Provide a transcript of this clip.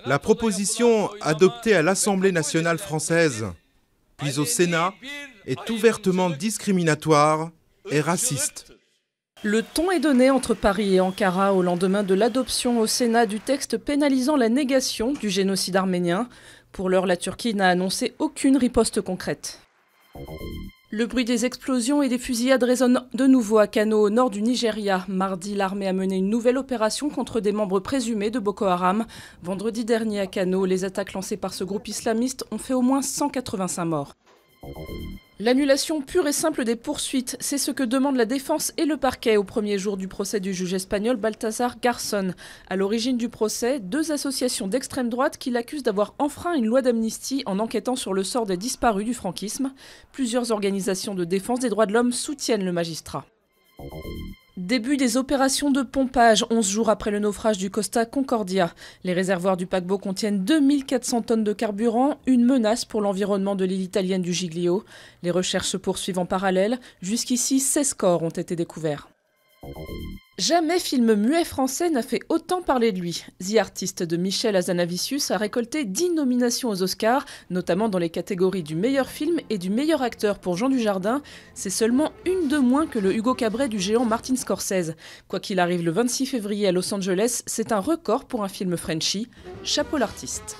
La proposition adoptée à l'Assemblée nationale française, puis au Sénat, est ouvertement discriminatoire et raciste. Le ton est donné entre Paris et Ankara au lendemain de l'adoption au Sénat du texte pénalisant la négation du génocide arménien. Pour l'heure, la Turquie n'a annoncé aucune riposte concrète. Le bruit des explosions et des fusillades résonne de nouveau à Kano, au nord du Nigeria. Mardi, l'armée a mené une nouvelle opération contre des membres présumés de Boko Haram. Vendredi dernier à Kano, les attaques lancées par ce groupe islamiste ont fait au moins 185 morts. L'annulation pure et simple des poursuites, c'est ce que demandent la défense et le parquet au premier jour du procès du juge espagnol Baltasar Garzón. À l'origine du procès, 2 associations d'extrême droite qui l'accusent d'avoir enfreint une loi d'amnistie en enquêtant sur le sort des disparus du franquisme. Plusieurs organisations de défense des droits de l'homme soutiennent le magistrat. Début des opérations de pompage, 11 jours après le naufrage du Costa Concordia. Les réservoirs du paquebot contiennent 2400 tonnes de carburant, une menace pour l'environnement de l'île italienne du Giglio. Les recherches se poursuivent en parallèle. Jusqu'ici, 16 corps ont été découverts. Jamais film muet français n'a fait autant parler de lui. The Artist de Michel Hazanavicius a récolté 10 nominations aux Oscars, notamment dans les catégories du meilleur film et du meilleur acteur pour Jean Dujardin. C'est seulement une de moins que le Hugo Cabret du géant Martin Scorsese. Quoi qu'il arrive le 26 février à Los Angeles, c'est un record pour un film Frenchy. Chapeau l'artiste.